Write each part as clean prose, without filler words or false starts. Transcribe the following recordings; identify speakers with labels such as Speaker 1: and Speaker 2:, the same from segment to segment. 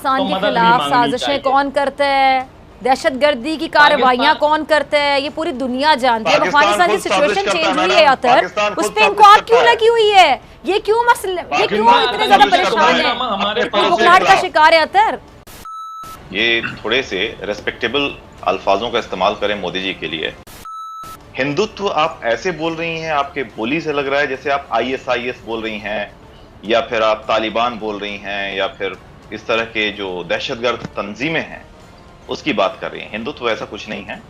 Speaker 1: पाकिस्तान के खिलाफ साजिशें कौन करता है, दहशतगर्दी की कार्रवाइयां कौन करता है, ये पूरी दुनिया जानती है। अफगानिस्तान की सिचुएशन चेंज हुई है अतर, उस पर इनको आग क्यों लगी हुई है? ये क्यों मसले, ये क्यों इतने ज्यादा परेशान है, बुखलाहट का शिकार है अतर?
Speaker 2: ये थोड़े से रेस्पेक्टेबल अल्फाजों का इस्तेमाल करें मोदी जी के लिए। हिंदुत्व आप ऐसे बोल रही हैं, आपके बोली से लग रहा है जैसे आप ISIS बोल रही हैं, या फिर आप तालिबान बोल रही हैं, या फिर इस तरह के जो दहशतगर्द तंजीमें हैं उसकी बात कर रही हैं। हिंदुत्व ऐसा कुछ नहीं है।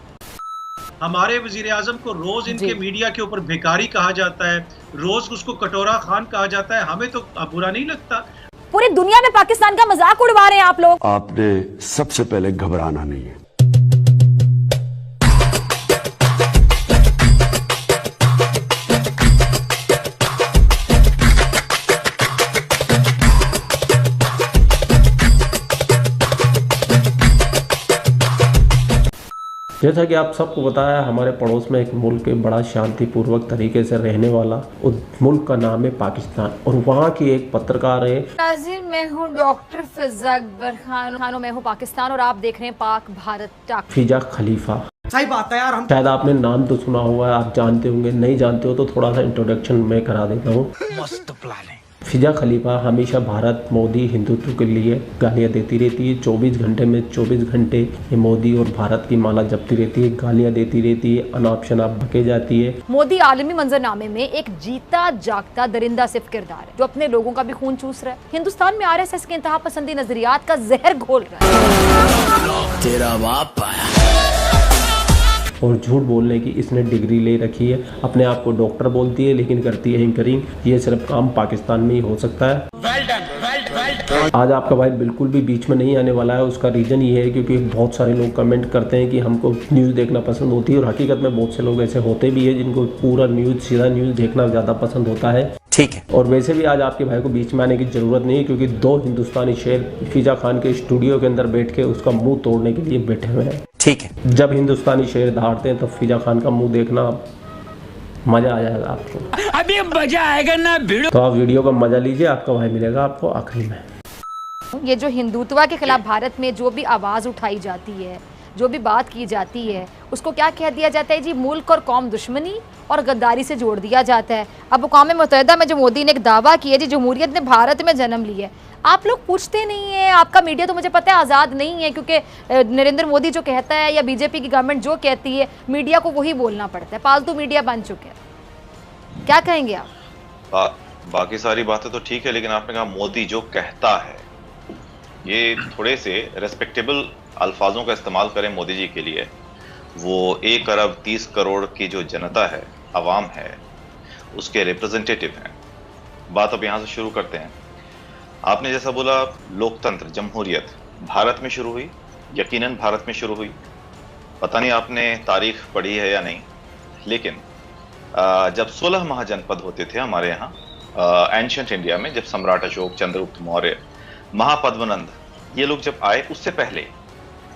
Speaker 3: हमारे वजीर आजम को रोज इनके मीडिया के ऊपर भिखारी कहा जाता है, रोज उसको कटोरा खान कहा जाता है, हमें तो बुरा नहीं लगता।
Speaker 1: पूरी दुनिया में पाकिस्तान का मजाक उड़वा रहे हैं आप लोग।
Speaker 4: आपने सबसे पहले घबराना नहीं है।
Speaker 5: जैसा कि आप सबको बताया, हमारे पड़ोस में एक मुल्क के बड़ा शांतिपूर्वक तरीके से रहने वाला उस मुल्क का नाम है पाकिस्तान, और वहाँ की एक पत्रकार है।
Speaker 1: नाज़रीन, मैं हूँ डॉक्टर फिजा अकबर खान, मैं हूँ पाकिस्तान और आप देख रहे हैं पाक भारत टाक।
Speaker 5: फिजा खलीफा,
Speaker 3: सही बात है यार, हम
Speaker 5: शायद आपने नाम तो सुना हुआ है, आप जानते होंगे, नहीं जानते हो तो थोड़ा सा इंट्रोडक्शन मैं करा देता हूँ।
Speaker 3: मस्त प्लान है।
Speaker 5: फिजा खलीफा हमेशा भारत मोदी हिंदुत्व के लिए गालियाँ देती रहती है। 24 घंटे में 24 घंटे ये मोदी और भारत की माला जपती रहती है, गालियाँ देती रहती है, अनाप शनाप बके जाती है।
Speaker 1: मोदी आलमी मंजरनामे में एक जीता जागता दरिंदा सिर्फ किरदार है जो अपने लोगों का भी खून चूस रहा है। हिंदुस्तान में RSS के इंतहा पसंदी नजरियात का जहर घोल रहा है।
Speaker 6: तेरा बाप पाया।
Speaker 5: और झूठ बोलने की इसने डिग्री ले रखी है, अपने आप को डॉक्टर बोलती है लेकिन करती है एंकरिंग। ये सिर्फ काम पाकिस्तान में ही हो सकता है। आज आपका भाई बिल्कुल भी बीच में नहीं आने वाला है। उसका रीज़न ये है क्योंकि बहुत सारे लोग कमेंट करते हैं कि हमको न्यूज़ देखना पसंद होती है, और हकीकत में बहुत से लोग ऐसे होते भी है जिनको पूरा न्यूज़, सीधा न्यूज़ देखना ज़्यादा पसंद होता है।
Speaker 6: ठीक है।
Speaker 5: और वैसे भी आज आपके भाई को बीच में आने की ज़रूरत नहीं है, क्योंकि 2 हिंदुस्तानी शेर फिजा खान के स्टूडियो के अंदर बैठ के उसका मुंह तोड़ने के लिए बैठे हुए हैं।
Speaker 6: ठीक है।
Speaker 5: जब हिंदुस्तानी शेर दहाड़ते हैं तो फिजा खान का मुंह देखना मजा आ जाएगा आपको।
Speaker 6: अभी मजा आएगा ना भिड़ो।
Speaker 5: तो आप वीडियो का मजा लीजिए, आपका भाई मिलेगा आपको आखिरी में।
Speaker 1: ये जो हिंदुत्व के खिलाफ भारत में जो भी आवाज़ उठाई जाती है, जो भी बात की जाती है, उसको क्या कह दिया जाता है जी? मुल्क और कौम दुश्मनी और गद्दारी से जोड़ दिया जाता है। अब अक़वाम मुत्तहिदा में जो मोदी ने एक दावा किया जी, जमहूरियत ने भारत में जन्म लिया है, आप लोग पूछते नहीं है। आपका मीडिया तो मुझे पता है आज़ाद नहीं है, क्योंकि नरेंद्र मोदी जो कहता है या बीजेपी की गवर्नमेंट जो कहती है, मीडिया को वही बोलना पड़ता है। पालतू मीडिया बन चुके हैं। क्या कहेंगे आप?
Speaker 2: बाकी सारी बातें तो ठीक है, लेकिन आपने कहा मोदी जो कहता है, ये थोड़े से रेस्पेक्टेबल अल्फाजों का इस्तेमाल करें मोदी जी के लिए। वो 1 अरब 30 करोड़ की जो जनता है, अवाम है, उसके रिप्रेजेंटेटिव हैं। बात अब यहाँ से शुरू करते हैं। आपने जैसा बोला, लोकतंत्र, जमहूरियत भारत में शुरू हुई, यकीनन भारत में शुरू हुई। पता नहीं आपने तारीख पढ़ी है या नहीं, लेकिन जब 16 महाजनपद होते थे हमारे यहाँ एंशियंट इंडिया में, जब सम्राट अशोक, चंद्रगुप्त मौर्य, महापद्मनंद, ये लोग जब आए, उससे पहले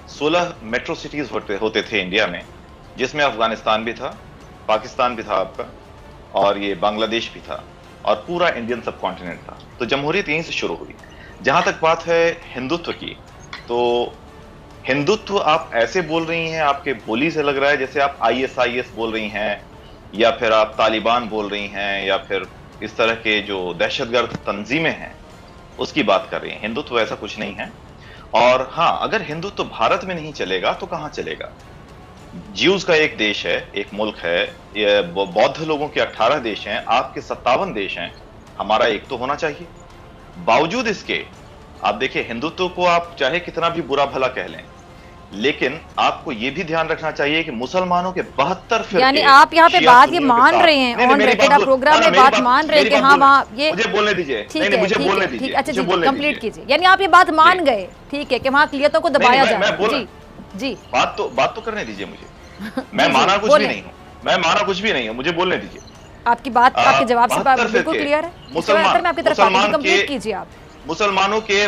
Speaker 2: 16 मेट्रो सिटीज होते थे इंडिया में, जिसमें अफगानिस्तान भी था, पाकिस्तान भी था आपका, और ये बांग्लादेश भी था, और पूरा इंडियन सब कॉन्टिनेंट था। तो जमहूरियत यहीं से शुरू हुई। जहां तक बात है हिंदुत्व की, तो हिंदुत्व आप ऐसे बोल रही हैं, आपके बोली से लग रहा है जैसे आप ISIS बोल रही हैं, या फिर आप तालिबान बोल रही हैं, या फिर इस तरह के जो दहशतगर्द तंजीमें हैं उसकी बात कर रही हैं। हिंदुत्व ऐसा कुछ नहीं है। और हाँ, अगर हिंदुत्व भारत में नहीं चलेगा तो कहाँ चलेगा? ज्यूज का एक देश है, एक मुल्क है, ये बौद्ध लोगों के 18 देश हैं, आपके 57 देश हैं, हमारा एक तो होना चाहिए। बावजूद इसके आप देखिए, हिंदुत्व को आप चाहे कितना भी बुरा भला कह लें, लेकिन आपको यह भी ध्यान रखना चाहिए कि मुसलमानों के 72 फिरके,
Speaker 1: यानी आप यहाँ पे बात ये मान रहे हैं, ऑन रिकॉर्ड आप प्रोग्राम में बात मान रहे हैं कि हाँ वहाँ ये,
Speaker 2: मुझे बोलने दीजिए,
Speaker 1: ठीक है,
Speaker 2: मुझे बोलने दीजिए,
Speaker 1: अच्छा जी, कंप्लीट कीजिए। यानी आप ये बात मान गए, ठीक है, कि वहाँ अक़लियतों को दबाया जाए। जी जी,
Speaker 2: बात तो करने दीजिए मुझे। मैं माना कुछ भी नहीं हूँ, मैं माना कुछ भी नहीं हूँ, मुझे बोलने दीजिए।
Speaker 1: आपकी बात आपके जवाब से बिल्कुल क्लियर है। मैं आपकी तरफ कंप्लीट कीजिए आप।
Speaker 2: मुसलमानों के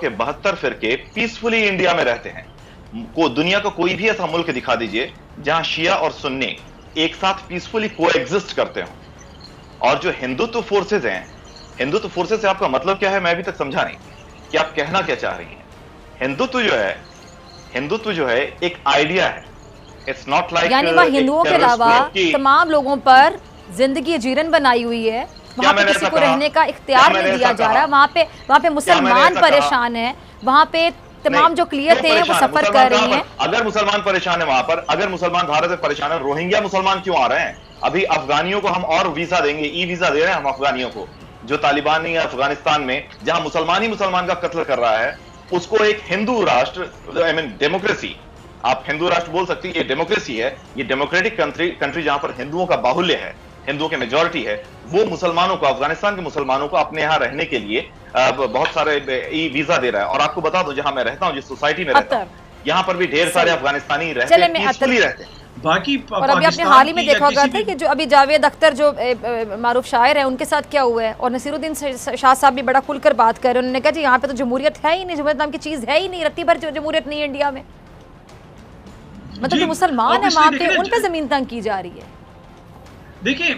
Speaker 2: 72 फिरके पीसफुली इंडिया में रहते हैं। को दुनिया का कोई भी ऐसा मुल्क दिखा दीजिए जहां शिया और सुन्नी एक साथ पीसफुली कोएग्जिस्ट करते हो। और जो हिंदुत्व फोर्सेज हैं, हिंदुत्व फोर्सेज से आपका मतलब क्या है, मैं अभी तक समझा नहीं। कि आप कहना क्या चाह रही हैं। हिंदुत्व जो है एक आइडिया है, इट्स नॉट लाइक,
Speaker 1: यानी वह हिंदुओं के अलावा तमाम लोगों पर जिंदगी जीरन बनाई हुई है, वहां पे किसी को रहने का इख्तियार नहीं दिया जा रहा। वहां पे मुसलमान परेशान है, वहां पे तमाम जो क्लियर थे वो सफर कर रही हैं।
Speaker 2: अगर मुसलमान परेशान है वहां पर, अगर मुसलमान भारत में परेशान है, रोहिंग्या मुसलमान क्यों आ रहे हैं? अभी अफगानियों को हम और वीजा देंगे, ई वीजा दे रहे हैं हम अफगानियों को, जो तालिबानी है अफगानिस्तान में, जहां मुसलमान ही मुसलमान का कत्ल कर रहा है, उसको एक हिंदू राष्ट्र, आई मीन डेमोक्रेसी, आप हिंदू राष्ट्र बोल सकती है, ये डेमोक्रेसी है, ये डेमोक्रेटिक कंट्री जहां पर हिंदुओं का बाहुल्य है, हिंदुओं की मेजॉरिटी है, वो मुसलमानों को, अफगानिस्तान के मुसलमानों को अपने यहाँ रहने के लिए बहुत सारे ई वीजा दे रहा है। और आपको बता दूं, जहां मैं रहता हूं, जिस सोसाइटी में रहता हूं, यहाँ पर भी ढेर सारे अफगानिस्तानी रहते हैं, पीसफुली रहते हैं।
Speaker 3: बाकी
Speaker 1: और अभी आपने हाल ही में देखा होगा था कि जो अभी जावेद अख्तर जो मारूफ शायर है, उनके साथ क्या हुआ है, और नसीरुद्दीन शाह साहब भी बड़ा खुलकर बात कर रहे हैं। उन्होंने कहा जी यहाँ पे तो जमहूरियत है ही नहीं, जमहूरियत नाम की चीज है ही नहीं, रत्ती भर जमहूरियत नहीं है इंडिया में। मतलब जो मुसलमान है वहां पे, उन पे जमीन तंग की जा रही है।
Speaker 3: देखिए,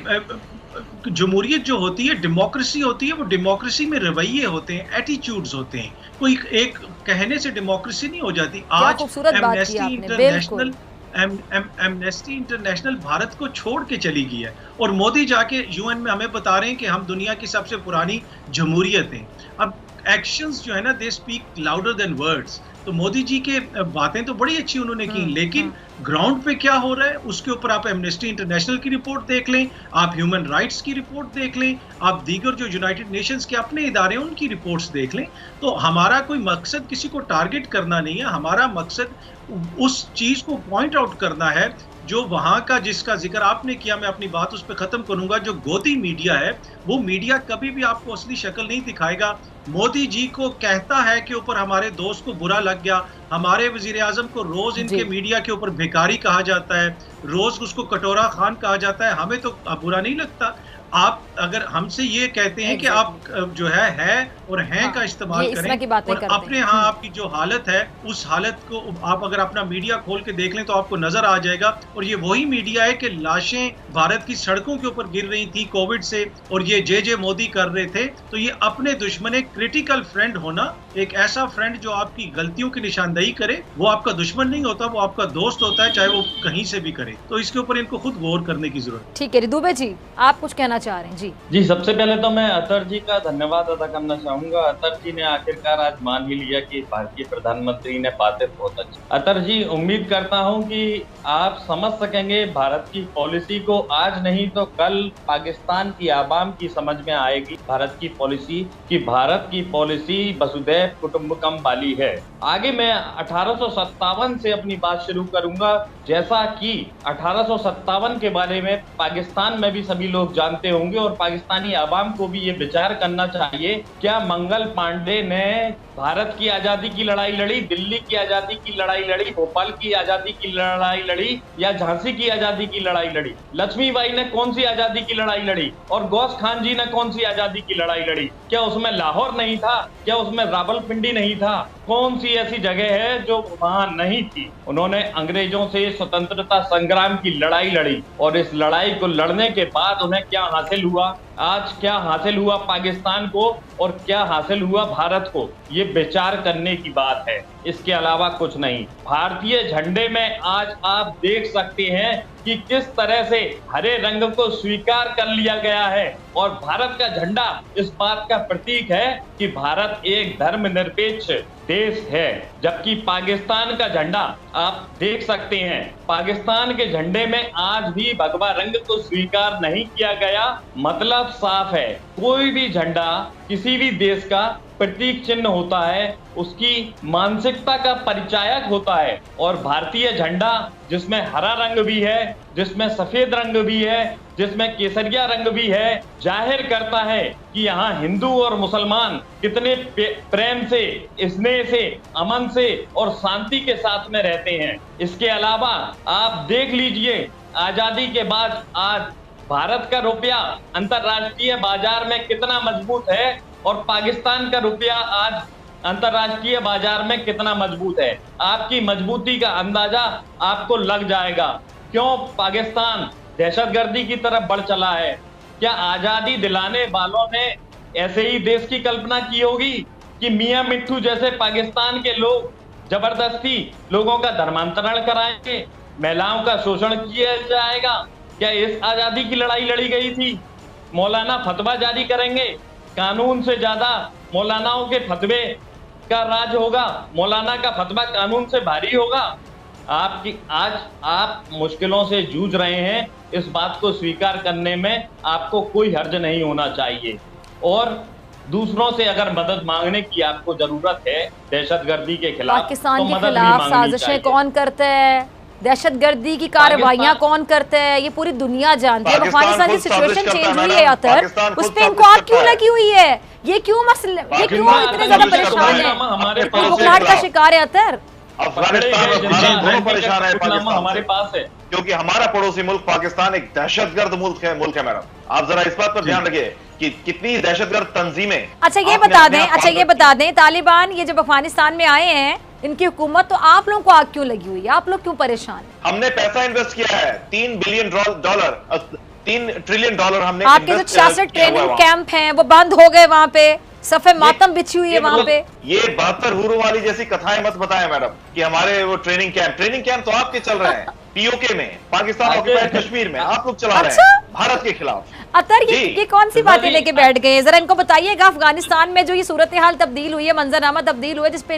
Speaker 3: जमहूरियत जो होती है, डेमोक्रेसी होती है, वो डेमोक्रेसी में रवैये होते हैं, एटीट्यूड्स होते हैं। कोई एक कहने से डेमोक्रेसी नहीं हो जाती। आज एमनेस्टी इंटरनेशनल भारत को छोड़ के चली गई है, और मोदी जाके यूएन में हमें बता रहे हैं कि हम दुनिया की सबसे पुरानी जमहूरियत हैं। अब एक्शंस जो है ना, they speak louder than words. तो मोदी जी के बातें तो बड़ी अच्छी उन्होंने की, लेकिन ग्राउंड पे क्या हो रहा है उसके ऊपर आप एमनेस्टी इंटरनेशनल की रिपोर्ट देख लें, आप ह्यूमन राइट्स की रिपोर्ट देख लें, आप दीगर जो यूनाइटेड नेशंस के अपने इदारे हैं उनकी रिपोर्ट्स देख लें। तो हमारा कोई मकसद किसी को टारगेट करना नहीं है, हमारा मकसद उस चीज को पॉइंट आउट करना है जो वहां का, जिसका जिक्र आपने किया। मैं अपनी बात उस पर खत्म करूंगा। जो गोदी मीडिया है, वो मीडिया कभी भी आपको असली शक्ल नहीं दिखाएगा। मोदी जी को कहता है कि ऊपर हमारे दोस्त को बुरा लग गया, हमारे वजीर आजम को रोज इनके मीडिया के ऊपर भिखारी कहा जाता है, रोज उसको कटोरा खान कहा जाता है, हमें तो बुरा नहीं लगता। आप अगर हमसे ये कहते हैं कि आप जो है और हैं का इस्तेमाल करें, और अपने यहाँ आपकी जो हालत है, उस हालत को आप अगर अपना मीडिया खोल के देख लें तो आपको नजर आ जाएगा। और ये वही मीडिया है कि लाशें भारत की सड़कों के ऊपर गिर रही थी कोविड से, और ये जे मोदी कर रहे थे। तो ये अपने दुश्मन, एक क्रिटिकल फ्रेंड होना, एक ऐसा फ्रेंड जो आपकी गलतियों की निशानदेही करे, वो आपका दुश्मन नहीं होता, वो आपका दोस्त होता है, चाहे वो कहीं से भी करे। तो इसके ऊपर इनको खुद गौर करने की जरूरत है।
Speaker 1: ठीक है दुबे जी, आप कुछ कहना चाह रहे हैं?
Speaker 7: जी, सबसे पहले तो मैं अतर जी का धन्यवाद अदा करना चाहूंगा। अतर जी ने आखिरकार आज मान ही लिया कि भारतीय प्रधानमंत्री ने बातें बहुत अच्छी। अतर जी, उम्मीद करता हूं कि आप समझ सकेंगे भारत की पॉलिसी को। आज नहीं तो कल पाकिस्तान की आवाम की समझ में आएगी भारत की पॉलिसी, कि भारत की पॉलिसी वसुधैव कुटुंबकम वाली है। आगे मैं 1857 से अपनी बात शुरू करूंगा। जैसा कि 1857 के बारे में पाकिस्तान में भी सभी लोग जानते होंगे, और पाकिस्तानी आवाम को भी ये विचार करना चाहिए, क्या मंगल पांडे ने भारत की आजादी की लड़ाई लड़ी, दिल्ली की आजादी की लड़ाई लड़ी, भोपाल की आजादी की लड़ाई लड़ी, या झांसी की आजादी की लड़ाई लड़ी? लक्ष्मीबाई ने कौन सी आजादी की लड़ाई लड़ी, और गौस खान जी ने कौन सी आजादी की लड़ाई लड़ी? क्या उसमें लाहौर नहीं था? क्या उसमें रावलपिंडी नहीं था? कौन सी ऐसी जगह है जो वहां नहीं थी? उन्होंने अंग्रेजों से स्वतंत्रता संग्राम की लड़ाई लड़ी, और इस लड़ाई को लड़ने के बाद उन्हें क्या हासिल हुआ? आज क्या हासिल हुआ पाकिस्तान को, और क्या हासिल हुआ भारत को? ये विचार करने की बात है, इसके अलावा कुछ नहीं। भारतीय झंडे में आज आप देख सकते हैं कि किस तरह से हरे रंग को स्वीकार कर लिया गया है, और भारत का झंडा इस बात का प्रतीक है कि भारत एक धर्मनिरपेक्ष देश है। जबकि पाकिस्तान का झंडा आप देख सकते हैं, पाकिस्तान के झंडे में आज भी भगवा रंग को स्वीकार नहीं किया गया। मतलब साफ है, कोई भी झंडा किसी भी देश का प्रतीक चिन्ह होता है, उसकी मानसिकता का परिचायक होता है। और भारतीय झंडा, जिसमें हरा रंग भी है, जिसमें सफेद रंग भी है, जिसमें केसरिया रंग भी है, जाहिर करता है कि यहाँ हिंदू और मुसलमान कितने प्रेम से, स्नेह से, अमन से और शांति के साथ में रहते हैं। इसके अलावा आप देख लीजिए, आजादी के बाद आज भारत का रुपया अंतरराष्ट्रीय बाजार में कितना मजबूत है, और पाकिस्तान का रुपया आज अंतरराष्ट्रीय बाजार में कितना मजबूत है। आपकी मजबूती का अंदाजा आपको लग जाएगा। क्यों पाकिस्तान दहशतगर्दी की तरफ बढ़ चला है? क्या आजादी दिलाने वालों ने ऐसे ही देश की कल्पना की होगी? कि मियां मिट्ठू जैसे पाकिस्तान के लोग जबरदस्ती लोगों का धर्मांतरण कराएंगे, महिलाओं का शोषण किया जाएगा? क्या इस आजादी की लड़ाई लड़ी गई थी? मौलाना फतवा जारी करेंगे, कानून से ज्यादा मौलानाओं के फतवे का राज होगा, मौलाना का फतवा कानून से भारी होगा। आज आप मुश्किलों से जूझ रहे हैं, इस बात को स्वीकार करने में आपको कोई हर्ज नहीं होना चाहिए। और दूसरों से अगर मदद मांगने की आपको जरूरत है दहशतगर्दी के खिलाफ,
Speaker 1: पाकिस्तान
Speaker 7: तो
Speaker 1: के
Speaker 7: मदद
Speaker 1: खिलाफ
Speaker 7: नहीं मांगनी
Speaker 1: साजिशें
Speaker 7: चाहिए।
Speaker 1: कौन करते हैं, दहशतगर्दी की कार्रवाइयां कौन करते हैं, ये पूरी दुनिया जानती है। अफगानिस्तान की सिचुएशन चेंज हुई है अतर, उस पे इनको आग क्यों लगी हुई है? ये क्यों मसले, ये क्यों इतने ज्यादा परेशान है, बुखलाहट का शिकार है अतर?
Speaker 2: अफगानिस्तान और भारत दोनों परेशान है पाकिस्तान
Speaker 7: हमारे
Speaker 2: से,
Speaker 7: पास है,
Speaker 2: क्योंकि हमारा पड़ोसी मुल्क पाकिस्तान एक दहशतगर्द मुल्क है मैडम। आप जरा इस बात पर ध्यान रखिए कि कितनी दहशतगर्द तंजीमें।
Speaker 1: अच्छा ये बता दें तालिबान ये जब अफगानिस्तान में आए हैं इनकी हुकूमत, तो आप लोगों को आग क्यों लगी हुई है? आप लोग क्यों परेशान हैं?
Speaker 2: हमने पैसा इन्वेस्ट किया है, $3 बिलियन, $3 ट्रिलियन हमने।
Speaker 1: आपके जो 66 ट्रेनिंग कैंप हैं वो बंद हो गए, वहां पे सफे मातम बिछी हुई है वहां पे।
Speaker 2: ये 72 हुरों वाली जैसी कथाएं मत बताएं मैडम कि हमारे वो ट्रेनिंग कैंप तो आपके चल रहे हैं पीओके में, पाकिस्तान ऑक्युपाइड कश्मीर में आप लोग चला रहे हैं भारत के खिलाफ।
Speaker 1: अतर ये कौन सी बातें लेके बैठ गए? जरा इनको बताइएगा, अफगानिस्तान में जो ये सूरत हाल तब्दील हुई है, मंजरनामा तब्दील हुआ है, जिसपे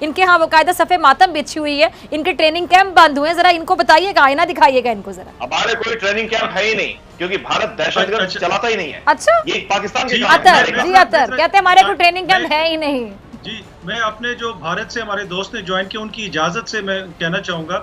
Speaker 1: इनके यहाँ बाकायदा सफे मातम बिछी हुई है, इनके ट्रेनिंग कैंप बंद हुए, जरा इनको बताइएगा, आईना दिखाइएगा इनको जरा।
Speaker 2: हमारे कोई ट्रेनिंग कैंप है ही नहीं, क्योंकि भारत दहशतगर्द चलाता ही नहीं है।
Speaker 1: अच्छा,
Speaker 2: ये पाकिस्तान की
Speaker 1: अतर कहते हैं हमारे कोई ट्रेनिंग कैंप है ही नहीं।
Speaker 3: जी, मैं अपने जो भारत से हमारे दोस्त ने ज्वाइन किया उनकी इजाजत से मैं कहना चाहूंगा,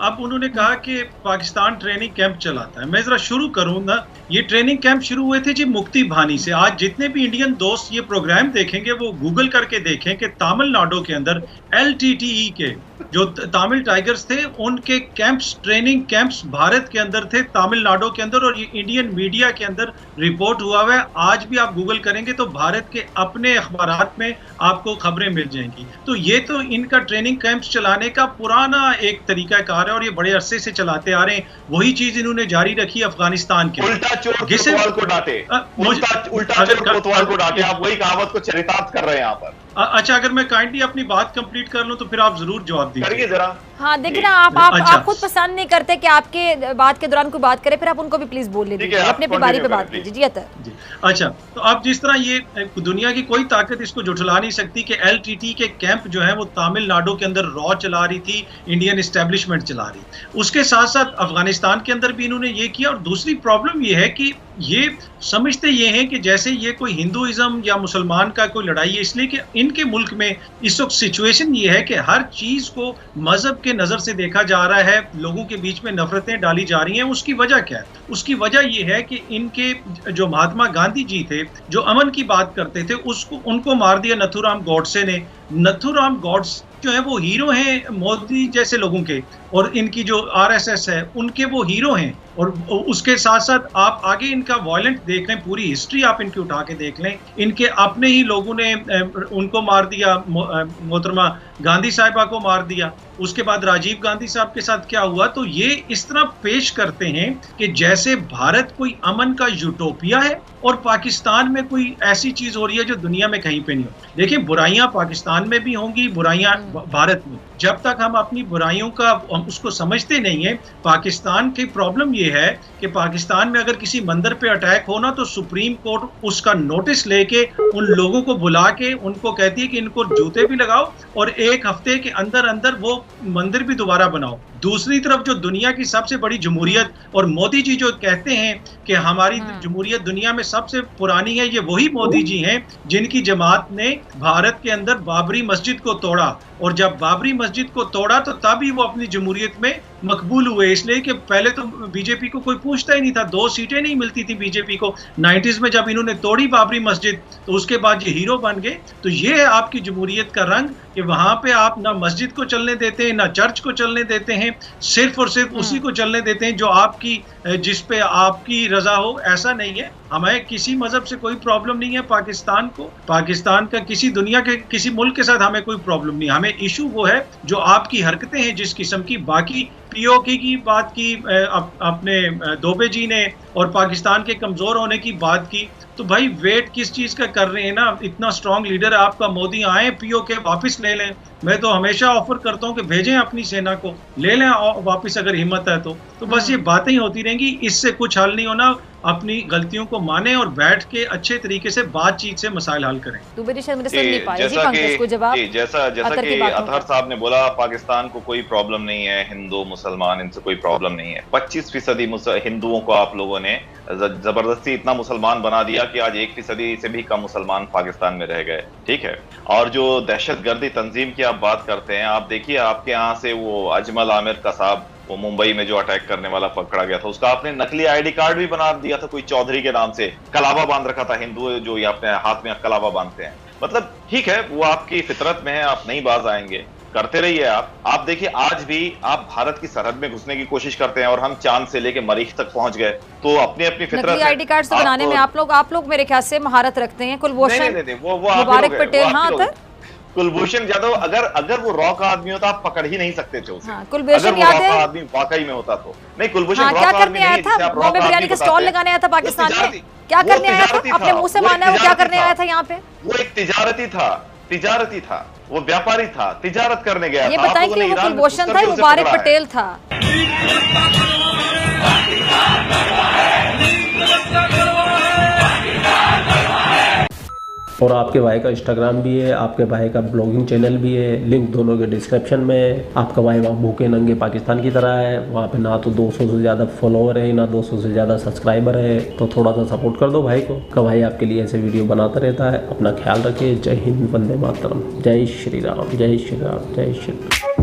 Speaker 3: अब उन्होंने कहा कि पाकिस्तान ट्रेनिंग कैंप चलाता है। मैं जरा शुरू करूं ना, ये ट्रेनिंग कैंप शुरू हुए थे जी मुक्ति भानी से। आज जितने भी इंडियन दोस्त ये प्रोग्राम देखेंगे वो गूगल करके देखें कि तमिलनाडु के अंदर LTTE के जो तमिल टाइगर्स थे उनके कैंप्स, ट्रेनिंग कैंप्स भारत के अंदर थे, तमिलनाडु के अंदर, और ये इंडियन मीडिया के अंदर रिपोर्ट हुआ है। आज भी आप गूगल करेंगे तो भारत के अपने अखबारात में आपको खबरें मिल जाएंगी। तो ये तो इनका ट्रेनिंग कैंप्स चलाने का पुराना एक तरीका कार है और ये बड़े अरसे से चलाते आ रहे हैं। वही चीज इन्होंने जारी रखी अफगानिस्तान के।
Speaker 2: उल्टा चोर कोतवाल को डांटे, उल्टा चोर कोतवाल को डांटे, आप वही कहावत को चरितार्थ कर रहे हैं यहाँ पर।
Speaker 3: अच्छा, अगर मैं काइंडली अपनी बात कंप्लीट कर लूं तो फिर आप जरूर जवाब दीजिए
Speaker 2: जरा।
Speaker 1: हाँ देखिए ना, आप खुद पसंद नहीं करते कि आपके बात के दौरान कोई बात करे, फिर आप उनको भी प्लीज बोल लीजिए, अपने बारी पे बात कीजिए। जी अतर।
Speaker 3: अच्छा, तो अब जिस तरह ये दुनिया की कोई ताकत इसको झुठला नहीं सकती कि LTT के कैंप जो है वो तमिलनाडु के अंदर रॉ चला रही थी, इंडियन एस्टेब्लिशमेंट चला रही। उसके साथ साथ अफगानिस्तान के अंदर भी इन्होंने ये किया। और दूसरी प्रॉब्लम ये है कि ये समझते ये हैं कि जैसे ये कोई हिंदुइज्म या मुसलमान का कोई लड़ाई है, इसलिए कि इनके मुल्क में इस वक्त सिचुएशन ये है कि हर चीज को मजहब के नजर से देखा जा रहा है, लोगों के बीच में नफरतें डाली जा रही हैं। उसकी वजह क्या है? उसकी वजह ये है कि इनके जो महात्मा गांधी जी थे जो अमन की बात करते थे, उनको मार दिया नथुराम गॉडसे ने। नथुराम गॉडसे जो है वो हीरो हैं मोदी जैसे लोगों के, और इनकी जो RSS है उनके वो हीरो हैं। और उसके साथ साथ आप आगे इनका वायलेंट देख लें, पूरी हिस्ट्री आप इनकी उठा के देख लें, इनके अपने ही लोगों ने उनको मार दिया, मोहतरमा गांधी साहिबा को मार दिया। उसके बाद राजीव गांधी साहब के साथ क्या हुआ? तो ये इस तरह पेश करते हैं कि जैसे भारत कोई अमन का यूटोपिया है और पाकिस्तान में कोई ऐसी चीज हो रही है जो दुनिया में कहीं पे नहीं हो। देखिए, बुराइयां पाकिस्तान में भी होंगी, बुराइयां भारत में। जब तक हम अपनी बुराइयों का उसको समझते नहीं है, पाकिस्तान की प्रॉब्लम ये है कि पाकिस्तान में अगर किसी मंदिर पे अटैक होना तो सुप्रीम कोर्ट उसका नोटिस लेके उन लोगों को बुला के उनको कहती है कि इनको जूते भी लगाओ और 1 हफ्ते के अंदर अंदर वो मंदिर भी दोबारा बनाओ। दूसरी तरफ जो दुनिया की सबसे बड़ी जमहूरियत, और मोदी जी जो कहते हैं कि हमारी जमहूरियत दुनिया में सबसे पुरानी है, ये वही मोदी जी हैं जिनकी जमात ने भारत के अंदर बाबरी मस्जिद को तोड़ा। और जब बाबरी मस्जिद को तोड़ा तो तभी वो अपनी जमहूरियत में मकबूल हुए, इसलिए कि पहले तो बीजेपी को कोई पूछता ही नहीं था, 2 सीटें नहीं मिलती थी बीजेपी को। 90s में जब इन्होंने तोड़ी बाबरी मस्जिद तो उसके बाद ये हीरो बन गए। तो ये है आपकी जमहूरियत का रंग कि वहां पे आप ना मस्जिद को चलने देते हैं, ना चर्च को चलने देते हैं, सिर्फ और सिर्फ उसी को चलने देते हैं जो आपकी, जिस पे आपकी रजा हो। ऐसा नहीं है, हमें किसी मजहब से कोई प्रॉब्लम नहीं है। पाकिस्तान को, पाकिस्तान का किसी दुनिया के किसी मुल्क के साथ हमें कोई प्रॉब्लम नहीं। हमें इशू वो है जो आपकी हरकतें हैं जिस किस्म की। बाकी POK की बात की अपने दोबे जी ने और पाकिस्तान के कमजोर होने की बात की, तो भाई वेट किस चीज का कर रहे हैं ना, इतना स्ट्रांग लीडर है आपका मोदी, आए पीओके वापस ले लें। मैं तो हमेशा ऑफर करता हूं कि भेजें अपनी सेना को, ले लें वापस अगर हिम्मत है तो बस ये बातें ही होती रहेंगी, इससे कुछ हल नहीं होना। अपनी गलतियों को माने और बैठ के अच्छे तरीके से बातचीत से मसाइल हल करें।
Speaker 2: जैसा कि अतहर साहब ने बोला, पाकिस्तान को कोई प्रॉब्लम नहीं है, हिंदू मुसलमान इनसे कोई प्रॉब्लम नहीं है। 25% हिंदुओं को आप लोगों ने जबरदस्ती इतना मुसलमान बना दिया कि आज 1% से भी कम मुसलमान पाकिस्तान में रह गए, ठीक है। और जो दहशतगर्दी तंजीम की आप बात करते हैं, आप देखिए आपके यहाँ से वो अजमल आमिर कसाब, वो मुंबई में जो अटैक करने वाला पकड़ा गया था, उसका आपने नकली आईडी कार्ड भी बना दिया था, कोई चौधरी के नाम से कलावा बांध रखा था। हिंदू जो ये अपने हाथ में कलावा बांधते हैं, मतलब ठीक है, वो आपकी फितरत में है, आप नहीं बाज आएंगे, करते रहिए आप देखिए आज भी आप भारत की सरहद में घुसने की कोशिश करते हैं और हम चांद से लेके मरीख तक पहुंच गए, तो अपनी अपनी फितरत
Speaker 1: नकली आईडी कार्ड बनाने में आप लोग मेरे ख्याल से महारत रखते हैं। कुलभूषण मुबारक पटेल, हाँ
Speaker 2: कुलभूषण जाधव अगर वो रॉ का आदमी होता आप पकड़ ही नहीं सकते थे उसे।
Speaker 1: कुलभूषण याद है
Speaker 2: आदमी वाकई में होता तो नहीं। कुलभूषण
Speaker 1: क्या करने आया था? बॉम्बे बिरयानी का स्टॉल लगाने आया था पाकिस्तान में, क्या करने आया था? अपने मुंह से माना है वो क्या करने आया था यहाँ पे?
Speaker 2: वो एक तिजारती था, वो व्यापारी था, तिजारत करने गया।
Speaker 1: ये बताएं कि वो कुलभूषण था, मुबारक पटेल था।
Speaker 5: और आपके भाई का इंस्टाग्राम भी है, आपके भाई का ब्लॉगिंग चैनल भी है, लिंक दोनों के डिस्क्रिप्शन में है। आपका भाई वहाँ भूखे नंगे पाकिस्तान की तरह है, वहाँ पे ना तो 200 से ज़्यादा फॉलोअर है, ना 200 से ज़्यादा सब्सक्राइबर है, तो थोड़ा सा सपोर्ट कर दो भाई को। का भाई आपके लिए ऐसे वीडियो बनाता रहता है। अपना ख्याल रखिए। जय हिंद, वंदे मातरम, जय श्री राम, जय श्री राम, जय श्री राम।